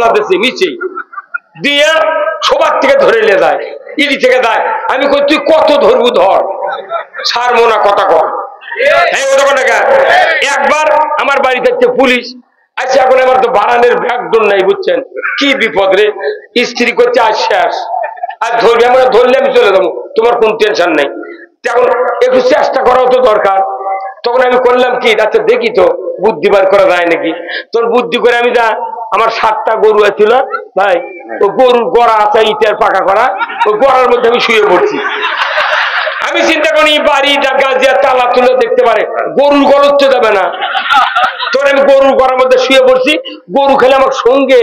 মামলা দিয়েছে মিছে দিয়ে সবার থেকে ধরে নিয়ে যায়, ইডি থেকে দেয়। আমি কই তুই কত ধরবু ধর, ছাড় মোনা কথা কর। একবার আমার বাড়ি থাকতে পুলিশ আচ্ছা, এখন আমার তো বাড়ানের ব্যাগডোর নাই, বুঝছেন কি বিপদ রে। স্ত্রী করছে আজ শেষ, আর ধরবে, আমরা ধরলে আমি চলে যাবো, তোমার কোন টেনশন নেই। তখন একটু চেষ্টা করাও তো দরকার। তখন আমি করলাম কি, আচ্ছা দেখি তো বুদ্ধি বার করা যায় নাকি। তোর বুদ্ধি করে আমি যা, আমার 7টা গরু ছিল ভাই, ও গরুর গড়া আছে ইটের পাকা করা, ওই গড়ার মধ্যে আমি শুয়ে পড়ছি। আমি চিন্তা করি বাড়ি গাজিয়া তালা তুলে দেখতে পারে, গরুর গলদ তো যাবে না। তোর আমি গরুর গড়ার মধ্যে শুয়ে পড়ছি, গরু খেলে আমার সঙ্গে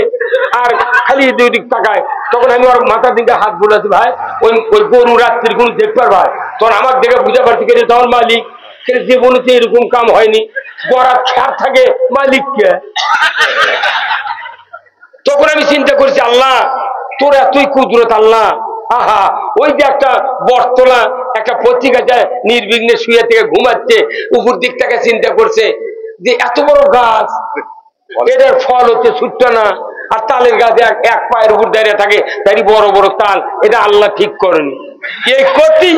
আর খালি দুই দিক তাকায়। তখন আমি ওর মাথার দিকে হাত বুলাছি, ভাই ওই ওই গরু রাত্রির কোন দেখবার ভাই, তোর আমার দেখে বুঝা পারছি কে তখন মালিক জীবনে তো এরকম কাম হয়নি, গড়া খেয়ার থাকে মালিককে। তখন আমি চিন্তা করছি আল্লাহ তোর এতই কুদরত আল্লাহ। আহা, ওই যে একটা বটতলা একটা পত্রিকা যায় নির্বিঘ্নে শুয়ে থেকে ঘুমাচ্ছে, উপর দিক থেকে চিন্তা করছে যে এত বড় গাছ, এদের ফল হচ্ছে ছোট্ট না, আর তালের গাছে এক পায়ের উপর দাঁড়িয়ে থাকে, তারই বড় বড় তাল, এটা আল্লাহ ঠিক করেনি। এই করতেই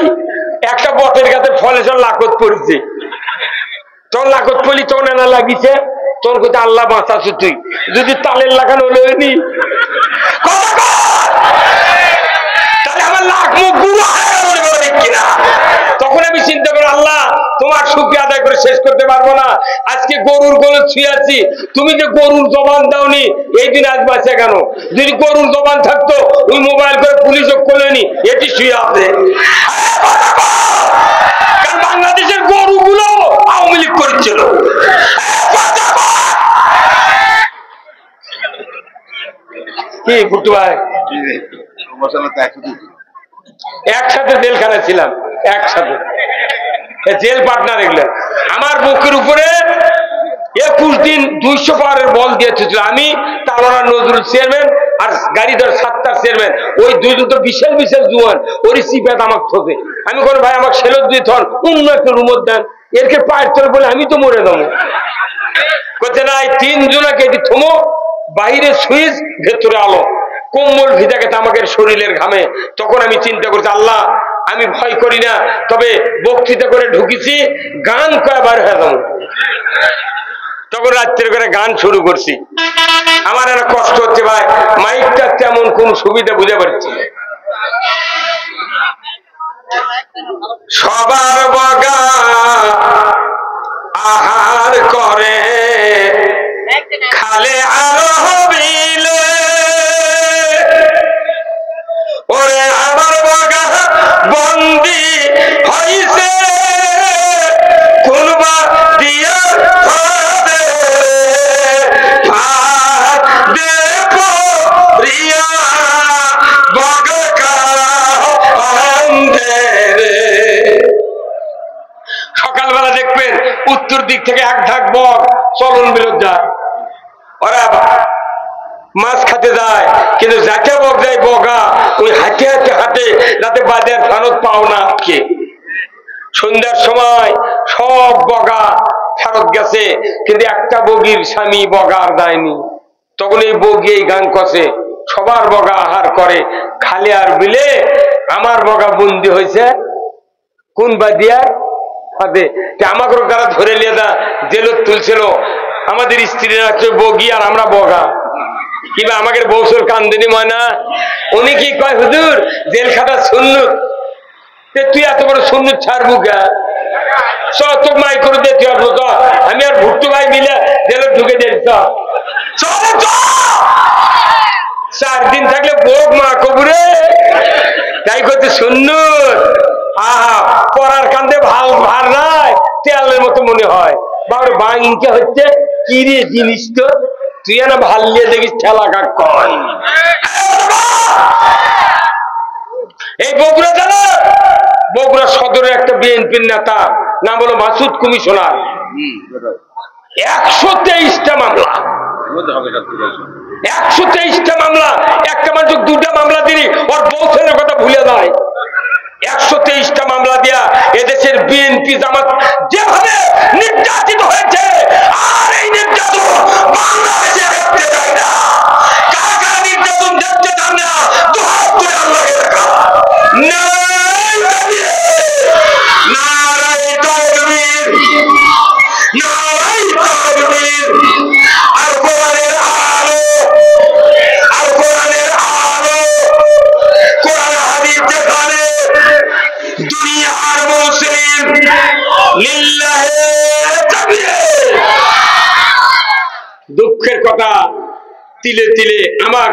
একটা বটের গাছের ফলে সব লাকত পড়েছে। তখন লাকত পড়লি তখন এনা লাগিছে, তোর কোথায় আল্লাহ বাঁচাছো তুই, যদি তালের লাগানো হলো হয়নি তাহলে আমার লাখ মুখ গুলো কিনা। তখন আমি চিন্তা করি আল্লাহ তোমার শুকরিয়া আদায় করে শেষ করতে পারবো না। আজকে গরুর গলে ছুঁয়ে আছি, তুমি যে গরুর জবান দাওনি, এই দিন আজ বাঁচে কেন? যদি গরুর জবান থাকতো ওই মোবাইল করে পুলিশও খোলেনি, এটি শুয়ে আছে। কারণ বাংলাদেশের গরুগুলো আওয়ামী লীগ করেছিল। কি গুট্টু ভাই, একসাথে জেলখানায় ছিলাম, একসাথে জেল পার্টনার। এগুলো আমার বুকের উপরে 21 দিন 200 পাওয়ারের বল দিয়েছিল। আমি তালোরা নজরুল চেয়ারম্যান আর গাড়িদার 7টার চেয়ারম্যান, ওই দুইজন তো বিশাল বিশাল জুয়ান, ওরই সিপাত আমাকে থোকে। আমি কোনো ভাই আমাকে সেলত দিয়ে থন, অন্য একটা রুমত দেন, এরকে পায়ের তলে বলে আমি তো মরে যাবো। করছে না, এই 3 জনাকে এটি থমো, বাইরে সুইচ ভেতরে আলো, কম্বল ভিজা গেছে আমাদের শরীরের ঘামে। তখন আমি চিন্তা করছি আল্লাহ আমি ভয় করি না, তবে বক্তৃতা করে ঢুকেছি, গান কয়বার হয়ে যাবো। তখন রাত্রে করে গান শুরু করছি। আমার একটা কষ্ট হচ্ছে ভাই, মাইকটা তেমন কোন সুবিধা বুঝে পারছি। সবার বগা আহার করে খালে আরো হবিলে, ওরে আমার বগা বন্দি হইছে কোনবা দিয়া ফাদে ফাদে পরিয়া বগা কান্দে রে। সকালবেলা দেখবেন উত্তর দিক থেকে এক ঢাক বক চলন বিরোধ যায়, ওরা মাছ খাতে যায়, কিন্তু যাকে বক যায় বগা ওই হাতে হাতে হাতে যাতে বাজার ফেরত পাও না। কে সন্ধ্যার সময় সব বগা ফেরত গেছে, কিন্তু একটা বগির স্বামী বগা আর দেয়নি। তখন এই বগি এই গান কষে, সবার বগা আহার করে খালে আর বিলে, আমার বগা বন্দি হয়েছে কোন বাদিয়ার হাতে। আমাকে তারা ধরে নিয়ে যা জেলত তুলছিল, আমাদের স্ত্রীরা বগি আর আমরা বগা। কিংবা আমাদের বৌসুর কান্দিনী ময়না, উনি কি কয় হুজুর জেল খাটা সুন্নত, তুই এত বড় সুন্নত ছাড়বু কে, তোর মাই করে দে, তুই আসবো তো, আমি আর ভুট্টু ভাই মিলে জেলে ঢুকে দিয়েছি। 4 দিন থাকলে বোক মা কবুরে, তাই করতে সুন্নত। আহা, পড়ার কান্দে ভাল ভার নাই, তেলের মতো মনে হয়। বাবার বাংকে হচ্ছে কি রে জিনিস, তো তুই না ভাল নিয়ে দেখিস ঠেলা কাট কয়। এই বগুড়া জানো, বগুড়া সদরের একটা বিএনপির নেতা নাম হলো মাসুদ কমিশনার, 123টা মামলা, 123টা মামলা। একটা মানুষ 2টা মামলা দিলি ওর বউ ছেলের কথা ভুলে যায়। 123টা মামলা দিয়া এদেশের বিএনপি জামাত যেভাবে নির্যাতিত হয়েছে, আর এই নির্যাতন বাংলাদেশে দেখতে চাই না। কার তিলে তিলে আমার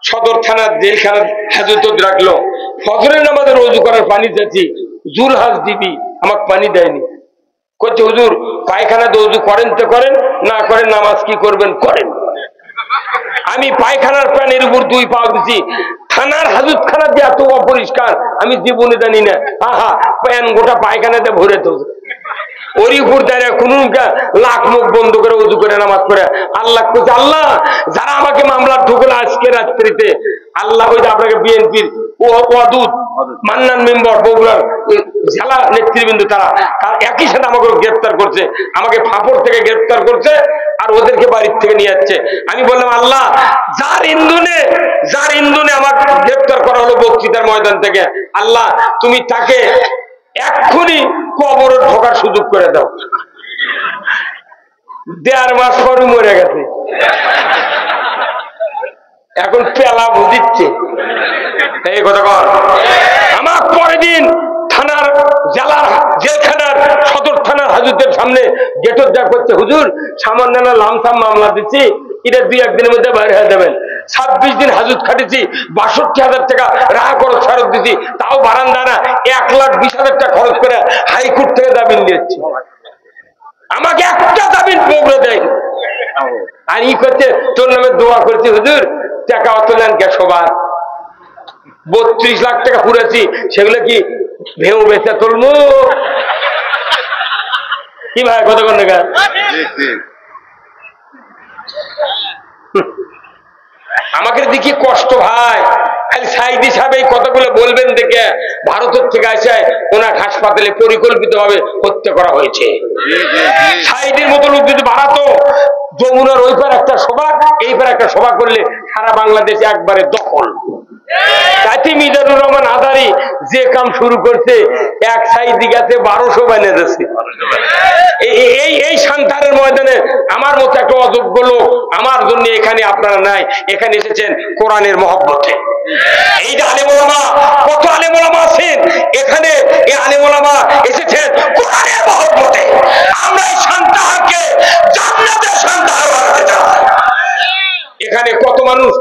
সদর থানার জেলখানার হাজত রাখলো। ফজরের নামাজের ওযু করার পানি চাচ্ছি, জুল হাজ দিবি, আমাকে পানি দেয়নি। করছে হুজুর পায়খানাতে ওযু করেন তো করেন, না করেন নামাজ কি করবেন করেন। আমি পায়খানার প্যানের উপর 2 পা দিছি। থানার হাজতখানা যে এত অপরিষ্কার আমি জীবনে জানি না। আহা, প্যান গোটা পায়খানাতে ভরে তো ওর উপর দাঁড়িয়ে কোন লাখ মুখ বন্ধ করে ওযু করে নামাজ পড়ে আল্লাহ কইছে, আল্লাহ যারা আমাকে মামলা ঢুকলো আজকে রাত্রিতে, আল্লাহ ওই যে আপনাকে বিএনপির ওয়াদুদ মান্নান মেম্বার বগুড়ার জেলা নেতৃবৃন্দ তারা একই সাথে আমাকে গ্রেফতার করছে, আমাকে ফাপড় থেকে গ্রেফতার করছে আর ওদেরকে বাড়ির থেকে নিয়ে যাচ্ছে। আমি বললাম আল্লাহ যার ইন্ধনে আমাকে গ্রেফতার করা হলো বক্তৃতার ময়দান থেকে, আল্লাহ তুমি তাকে এক্ষুনি কবরে ঢোকার সুযোগ করে দাও। 1.5 মাস পরে মরে গেছে, এখন পেলা বুঝিচ্ছে। এই কথা কর আমার পরের দিন থানার জেলার জেলখানার সদর থানার হাজতের সামনে গেটর যা করছে, হুজুর সামান্য লামসাম মামলা দিচ্ছি, এটা 2-1 দিনের মধ্যে বাইরে হয়ে যাবেন। 26 দিন হাজত খাটেছি, 62,000 টাকা রাহ খরচ ফেরত দিচ্ছি, তাও বারান্দা না 1,20,000 টাকা খরচ করে হাইকোর্ট থেকে জামিন নিয়েছি। আমাকে একটা জামিন পৌঁছে দেয় আর ই করছে তোর নামে দোয়া করছি, হুজুর টাকা অত নেন কে সবার 32 লাখ টাকা পুরেছি, সেগুলো কি ভেউ বেচা তুলবো কি ভাই কত কোন টাকা? আমাকে দেখি কষ্ট ভাই, খালি সাইদি সাহেব এই কথাগুলো বলবেন দেখে ভারতের থেকে আসে ওনার হাসপাতালে পরিকল্পিত ভাবে হত্যা করা হয়েছে। সাইদির মতো লোক যদি বাড়াতো, যমুনার ওই পার একটা সভা এই পার একটা সভা করলে সারা বাংলাদেশ একবারে দখল। তাইতে মিজানুর রহমান আদারি যে কাম শুরু করছে, এক সাইদি গেছে 1200 বানিয়ে দিচ্ছে। এই সন্তানের ময়দানে আমার মতো একটা অযোগ্য লোক আমার জন্য এখানে আপনারা নাই, এখানে এসেছেন কোরআনের মহব্বতে। এই যে আলেম ওলামা, কত আলেম ওলামা আছেন এখানে, এই আলেম ওলামা এসেছেন কোরআনের মহব্বতে। আমরা এই সন্তানকে জান্নাতের সন্তান বানাতে চাই। এখানে কত মানুষ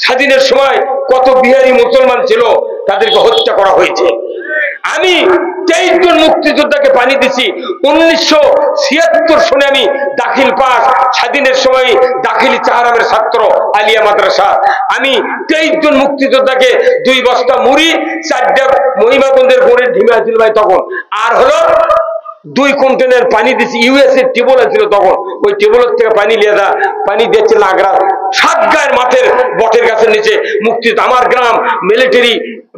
স্বাধীনের সময় কত বিহারি মুসলমান ছিল, তাদেরকে হত্যা করা হয়েছে। আমি 23 জন মুক্তিযোদ্ধাকে পানি দিছি। 1976 সনে আমি দাখিল পাস, স্বাধীনের সময় দাখিলি চাহারামের ছাত্র আলিয়া মাদ্রাসা। আমি 23 জন মুক্তিযোদ্ধাকে 2 বস্তা মুড়ি, 4টা মহিমাগঞ্জের গোড়ের ঢিমে আছিল ভাই তখন, আর হলো 2 কন্টেনার পানি দিচ্ছি। ইউএসএ টেবল ছিল তখন, ওই টেবলের থেকে পানি নিয়ে পানি দিচ্ছে লাগরা সাতগাঁয়ের মাঠের বটের গাছের নিচে। মুক্তি আমার গ্রাম মিলিটারি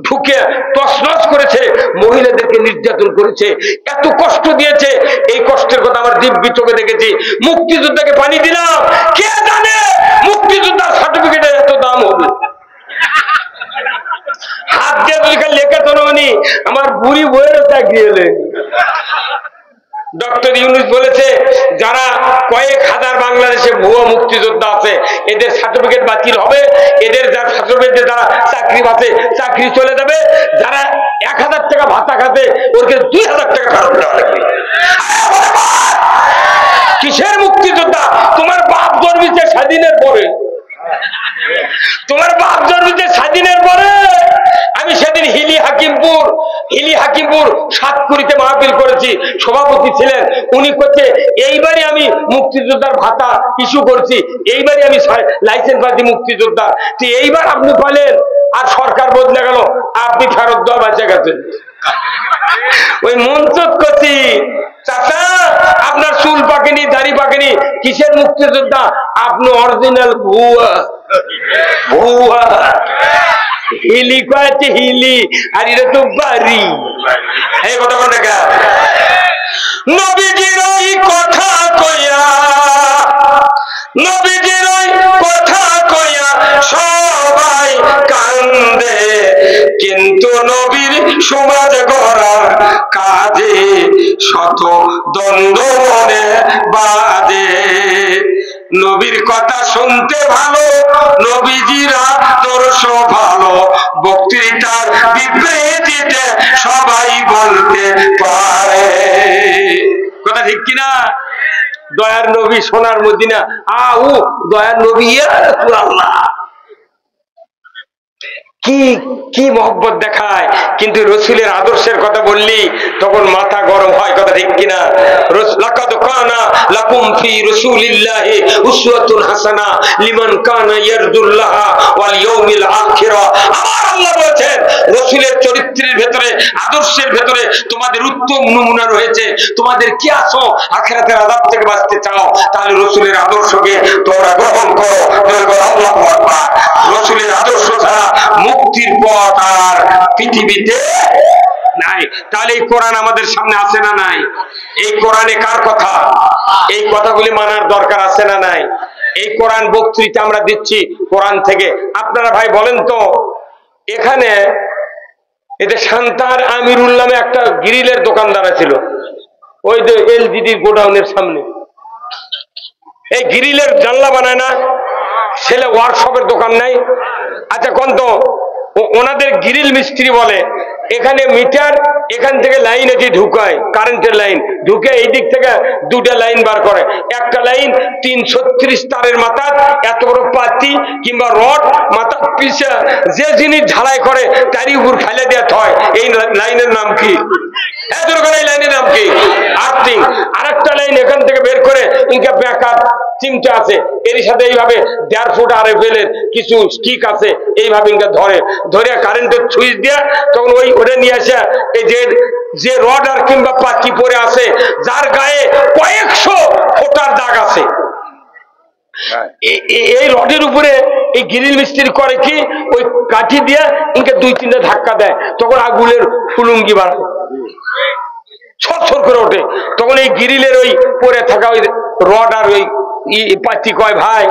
ঢুকে তছনছ করেছে, মহিলাদেরকে নির্যাতন করেছে, এত কষ্ট দিয়েছে। এই কষ্টের কথা আমার দিব্যি চোখে দেখেছি। মুক্তিযোদ্ধাকে পানি দিলাম, কে জানে মুক্তিযোদ্ধার সার্টিফিকেটের এত দাম হবে। হাত দিয়ে লেখা তো নি, আমার বুড়ি বইয়েরও চাকরি এলে। ডক্টর ইউনূস বলেছে যারা কয়েক হাজার বাংলাদেশে ভুয়া মুক্তিযোদ্ধা আছে এদের সার্টিফিকেট বাতিল হবে, এদের যার সার্টিফিকেটে যারা চাকরি পাচ্ছে চাকরি চলে যাবে, যারা 1000 টাকা ভাতা খাতে ওকে 2000 টাকা ফেরত দেওয়া লাগবে। কিসের মুক্তিযোদ্ধা? তোমার বাপ জন্মেছে স্বাধীনের পরে, তোমার বাপ জন্মেছে স্বাধীনের পরে। আমি সেদিন হিলি হাকিমপুর সাতকুড়িতে মাহফিল করেছি, সভাপতি ছিলেন উনি। করছে এইবারই আমি মুক্তিযোদ্ধার ভাতা ইস্যু করছি, এইবারই আমি লাইসেন্স পাচ্ছি মুক্তিযোদ্ধা। তো এইবার আপনি বলেন, আর সরকার বদলে গেল, আপনি ফেরত দেওয়া বেঁচে গেছেন। ওই মঞ্চত করছি, চাচা আপনার চুল পাকেনি, দাড়ি পাকেনি, কিসের মুক্তিযোদ্ধা? আপনি অরিজিনাল ভুয়া। হিলি কয়েছে হিলি, আর এটা তো বাড়ি। এই কথা কোন দেখা নবীজির ওই কথা কইয়া, নবীজির ওই কথা কইয়া সবাই কান্দে, কিন্তু নবীর সমাজ গড়ার কাজে শত দ্বন্দ্ব মনে বাজে। নবীর কথা শুনতে ভালো, নবীজির আদর্শ ভালো, বক্তৃতার বিবৃতিতে সবাই বলতে পারে। কথা ঠিক কিনা? দয়ার নবী সোনার মদিনা, আউ দয়ার নবী আল্লাহ, কি কি মহব্বত দেখায়। কিন্তু রসুলের আদর্শের কথা বললি তখন মাথা গরম হয়, কথা ঠিক কিনা? লাকাদ কানা লাকুম ফি রাসূলিল্লাহি উসওয়াতুন হাসানা লিমান কানা ইয়ারজুল্লাহ ওয়াল ইয়াউমিল আখিরা। আমার আল্লাহ বলেছেন রসুলের চরিত্রের ভেতরে, আদর্শের ভেতরে তোমাদের উত্তম নমুনা রয়েছে। তোমাদের কি আছো আখিরাতের আযাব থেকে বাঁচতে চাও, তাহলে রসুলের আদর্শকে তোমরা গ্রহণ করো। আল্লাহু আকবার। রসুলের আদর্শ ছাড়া মুক্তির পথ আর পৃথিবীতে নাই। তাহলে এই কোরআন আমাদের সামনে আছে না নাই? এই কোরআনে কার কথা? এই কথাগুলি মানার দরকার আছে না নাই? এই কোরআন বক্তৃতা আমরা দিচ্ছি কোরআন থেকে। আপনারা ভাই বলেন তো, এখানে এতে শান্তার আমিরুল নামে একটা গ্রিলের দোকানদার ছিল, ওই যে এলজিডি গোডাউনের সামনে। এই গ্রিলের জানলা বানায় না, ছেলে ওয়ার্কশপের দোকান নাই। আচ্ছা কোন তো ওনাদের গ্রিল মিস্ত্রি বলে এখানে মিটার, এখান থেকে লাইন এটি ঢুকায়, কারেন্টের লাইন ঢুকে এই দিক থেকে দুটা লাইন বার করে। একটা লাইন 336 তারের মাথা এত বড় পাতি কিংবা রড মাথা পিছে যে জিনিস ঝালাই করে তারই উপর ফেলে দেওয়া হয়। এই লাইনের নাম কি? এই লাইনের নাম কি? আর্থিং। আরেকটা লাইন এখান থেকে বের করে ইনকা ব্যাকআপ চিমটা আছে, এর সাথে এইভাবে 1.5 ফুট RFL এর কিছু স্টিক আছে, এইভাবে ইনকা ধরে কারেন্টের সুইচ দিয়ে তখন ওটা নিয়ে আসে এই যে রড আর কিংবা পাতি পরে আছে, যার গায়ে কয়েকশো ফোটার দাগ আছে, এই রডের উপরে এই গ্রিল মিস্ত্রি করে কি ওই কাঠি দিয়ে ইনকে 2-3টা ধাক্কা দেয়, তখন আগুনের ফুলুঙ্গি বাড়ায়, ছটছট করে ওঠে। তখন এই গ্রিলের ওই পরে থাকা ওই রড আর ওই পাতি কয়, ভাই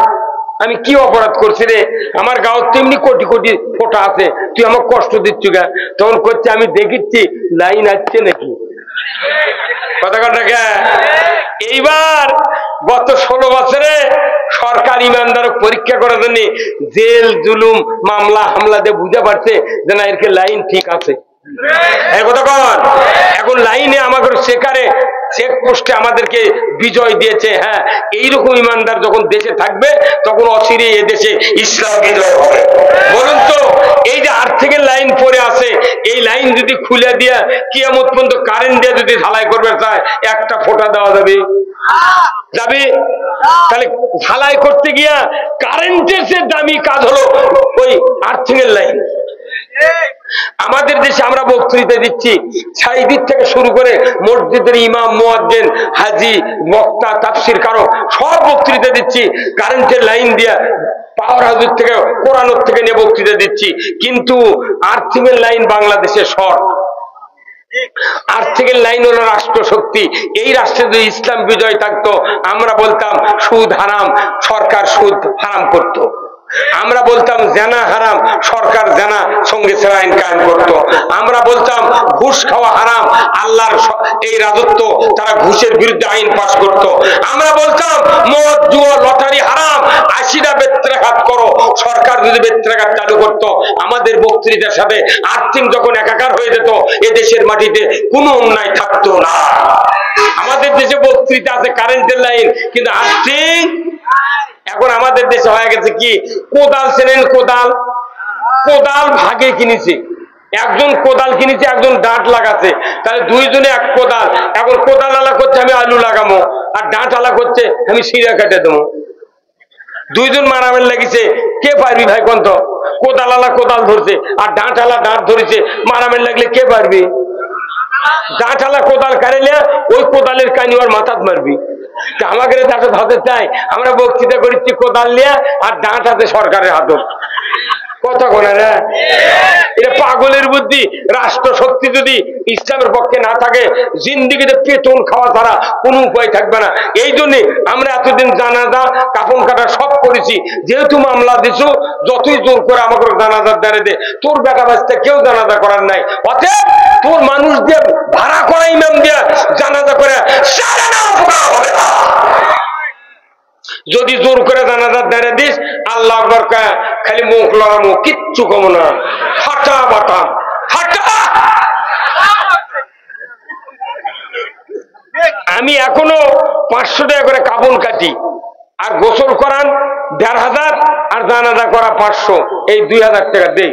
আমি কি অপরাধ করছি রে, আমার গাঁও তেমনি কোটি কোটি ফোটা আছে, তুই আমার কষ্ট দিচ্ছ গা? তখন করছে আমি দেখিচ্ছি লাইন আসছে নাকি, কথা কথা। এইবার গত 16 বছরে সরকার ইমানদার পরীক্ষা করার জন্য জেল জুলুম মামলা হামলা দিয়ে বুঝে পারছে যে না এর লাইন ঠিক আছে। এখন লাইনে আমাদের শেখারে চেকপোস্টে আমাদেরকে বিজয় দিয়েছে। হ্যাঁ, এইরকম ইমানদার যখন দেশে থাকবে তখন অচিরে এ দেশে ইসলাম বিজয় হবে। বলুন তো, এই যে আর্থিকের লাইন পড়ে আছে, এই লাইন যদি খুলে দিয়া কিয়ামত পর্যন্ত কারেন্ট দিয়ে যদি ঢালাই করবে চায়, একটা ফোঁটা দেওয়া যাবে? যাবে? তাহলে ঢালাই করতে গিয়া কারেন্টের যে দামি কাজ হলো ওই আর্থিকের লাইন। আমাদের দেশে আমরা বক্তৃতা দিচ্ছি, সাইদিক থেকে শুরু করে মসজিদের ইমাম, মুয়াজ্জিন, হাজি, বক্তা, তাফসীর কারক সব বক্তৃতা দিচ্ছি কারেন্টের লাইন দিয়া, পাওয়ার হাউস থেকে কোরআন থেকে নিয়ে বক্তৃতা দিচ্ছি। কিন্তু আর্থিকের লাইন বাংলাদেশে শর্ট। আর্থিকের লাইন হলো রাষ্ট্র শক্তি। এই রাষ্ট্রে যদি ইসলাম বিজয় থাকতো, আমরা বলতাম সুদ হারাম, সরকার সুদ হারাম করত। আমরা বলতাম জানা হারাম, সরকার জানা সঙ্গে ছাড়া আইন কায়েম করতো। আমরা বলতাম ঘুষ খাওয়া হারাম, আল্লাহর এই রাজত্ব তারা ঘুষের বিরুদ্ধে আইন পাস করত। আমরা বলতাম মদ জুয়া লটারি হারাম, 80টা বেত্রাঘাত করো, সরকার যদি বেত্রাঘাত চালু করতো। আমাদের বক্তৃতার সাথে আর্থিক যখন একাকার হয়ে যেত, এ দেশের মাটিতে কোনো অন্যায় থাকতো না। আমাদের দেশে বক্তৃতা আছে কারেন্টের লাইন, কিন্তু আর্থিক এখন আমাদের দেশে হয়ে গেছে কি, কোদাল চেনেন? কোদাল ভাগে কিনেছে, একজন কোদাল কিনেছে, একজন ডাঁট লাগাচ্ছে, তাহলে দুইজনে এক কোদাল। এখন কোদাল আলা করছে আমি আলু লাগাবো, আর ডাঁট আলা করছে আমি সিঁড়া কেটে দেবো। দুইজন মারামের লাগিছে, কে পারবি ভাই কোন? তো কোদাল আলা কোদাল ধরছে আর ডাঁট আলা ডাঁট ধরেছে, মারামের লাগলে কে পারবি? ডাঁট আলা কোদাল কাড়িলে ওই কোদালের কানি ওর মাথাত মারবি। আমাকে ডাঁট হাতে চাই, আমরা বক্তৃতা করছি কোদাল নিয়ে, আর ডাঁট হাতে সরকারের হাতত। কথা কোনা না, এটা পাগলের বুদ্ধি। রাষ্ট্র শক্তি যদি ইসলামের পক্ষে না থাকে, জিন্দিগিতে পেতন খাওয়া ছাড়া কোনো উপায় থাকবে না। এই জন্য আমরা এতদিন জানাজা কাফন কাটা সব করেছি। যেহেতু মামলা দিছো, যতই জোর করে আমাকে জানাজার দ্বারে দে, তোর বেটা বাচ্চা কেউ জানাজা করার নাই। অতএব তোর মানুষ দিয়ে ভাড়া করা ইমাম দিয়ে জানাজা করে যদি জোর করে জানাজার দ্বারে দিস, আল্লাহ আকবার খালি মুখ লড়ামো, কিচ্ছু কমো না, ফাটা বাটাম ফাটা। আমি এখনো 500 টাকা করে কাপড় কাটি, আর গোসল করান 1500, আর জানাজা করা 500, এই 2000 টাকা দেই।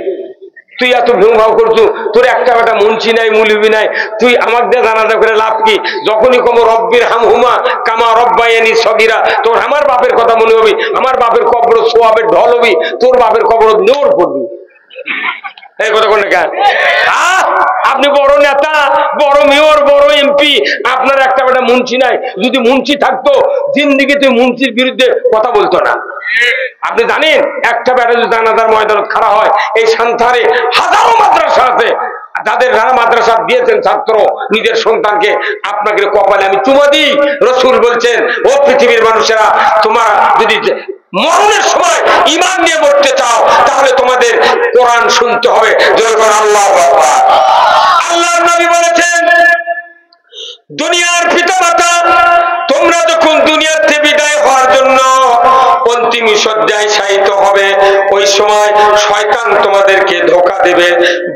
তুই এত ভেঙভাও করছু, তোর একটা বেটা মুন্সি নাই, মুলিবি নাই, তুই আমাকে দিয়ে জানাজা করে লাভ কি? যখনই কম রব্বির হামহুমা কামা রব্বায়ানি সগীরা, তোর আমার বাপের কথা মনে হবে, আমার বাপের কবর সোয়াবের ঢল হবি, তোর বাপের কবর নোর পড়বি। এই কথা কোন কেন? আপনি বড় নেতা, বড় মেয়র, বড় এমপি, আপনার একটা বেটা মুন্সি নাই। যদি মুন্সি থাকতো, জিন্দিগিতে মুন্সির বিরুদ্ধে কথা বলতো না। আপনি জানেন একটা বেটা যদি জানাজার ময়দানত খাড়া হয়, এই সান্তারে হাজারো মাদ্রাসা আছে, যাদের যারা মাদ্রাসা দিয়েছেন ছাত্র নিজের সন্তানকে, আপনাকে কপালে আমি চুমা দিই। রসুল বলছেন, ও পৃথিবীর মানুষেরা, তোমরা যদি মরণের সময় ঈমান নিয়ে মরতে চাও, তাহলে তোমাদের কোরআন শুনতে হবে। আল্লাহু আকবার। আল্লাহর নবী বলেছেন, দুনিয়ার পিতামাতা তোমরা যখন দুনিয়াতে বিদায় হওয়ার জন্য অন্তিম শয্যায় শায়িত হবে, ওই সময় শয়তান তোমাদেরকে ধোঁকা দেবে।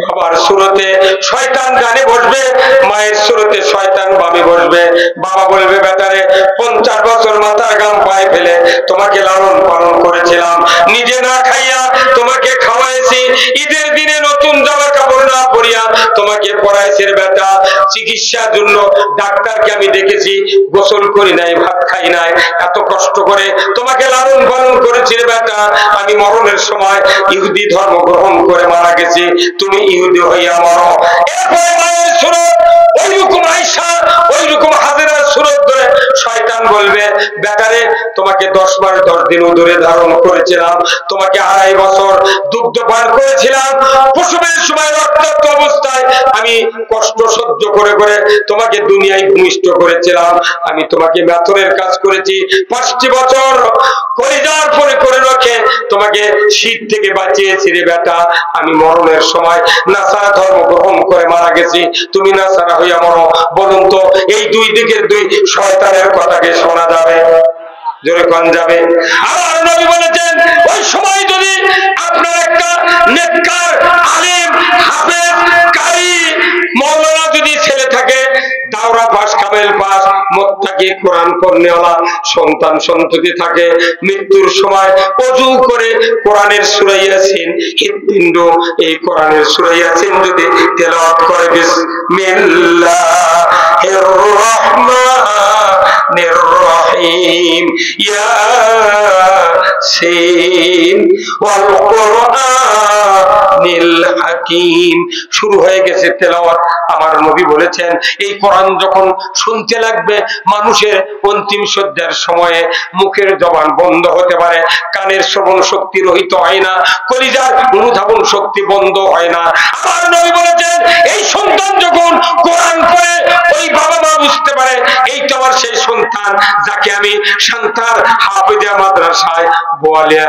বাবার সুরতে শয়তান ডানে বসবে, মায়ের সুরতে শয়তান বামে বসবে। বাবা বলবে, বেটারে 50 বছর মাথার ঘাম পায়ে ফেলে তোমাকে লালন পালন করেছিলাম, নিজে না খাইয়া তোমাকে খাওয়াইছি, ঈদের দিনে নতুন জামা কাপড় না পরিয়া তোমাকে পড়াইছি বেটা, চিকিৎসার জন্য ডাক্তারকে আমি দেখেছি, গোসল করি নাই, ভাত খাই নাই, এত কষ্ট করে তোমাকে লালন পালন করেছি বেটা, আমি মরণের সময় ইহুদি ধর্ম গ্রহণ করে মারা গেছি, তুমি ইহুদি হইয়া মরো। এরপরে মায়ের সুরত ওইরকম আয়েশা, ওইরকম হাজেরার সুরত ধরে শয়তান বলবে, বেটারে তোমাকে 10 মাস 10 দিন উদরে ধারণ করেছিলাম, তোমাকে 2.5 বছর দুগ্ধ পান করেছিলাম, প্রসবের সময় রক্তাক্ত অবস্থায় আমি কষ্ট সহ্য করে করে তোমাকে দুনিয়ায় ভূমিষ্ঠ করেছিলাম, আমি তোমাকে মেথরের কাজ করেছি, 5টি বছর কলিজার পরে করে রাখে তোমাকে শীত থেকে বাঁচিয়েছি রে বেটা, আমি মরণের সময় নাসারা ধর্ম গ্রহণ করে মারা গেছি, তুমি নাসারা হইয়া মরো। বলুন তো, এই দুই দিকের দুই শয়তানের কথাকে শোনা যাবে? জোরে কোন যাবে? আর নবী বলেছেন, ওই সময় যদি আপনার একটা নেককার আলেম হাফেজ কারি মাওলানা যদি ছেলে থাকে, দাওরা পাস, কামেল পাস, মুত্তাকি, কোরআন পড়নেওয়ালা সন্তান সন্ততি থাকে, মৃত্যুর সময় ওযু করে কোরআনের সূরা ইয়াসিন হৃৎপিণ্ড, এই কোরআনের সূরা ইয়াসিন যদি তেলাওয়াত করে, বিসমিল্লাহির রহমানির রহিম, ইয়াসিন ওয়াল কুরআনিল হাকিম, শুরু হয়ে গেছে তেলাওয়াত। আমার নবী বলেছেন, এই কোরআন যখন শুনতে লাগবে, মানুষের অন্তিম শয্যার সময়ে মুখের জবান বন্ধ হতে পারে, কানের শ্রবণ শক্তি রহিত হয় না, কলিজার অনুধাবন শক্তি বন্ধ হয় না। আমার নবী বলেছেন, এই সন্তান যখন কোরআন পড়ে, ওই বাবা মা বুঝতে পারে এই তো আমার সেই সন্তান, যাকে আমি সান্তার হাফেজা মাদ্রাসায় বোয়ালিয়া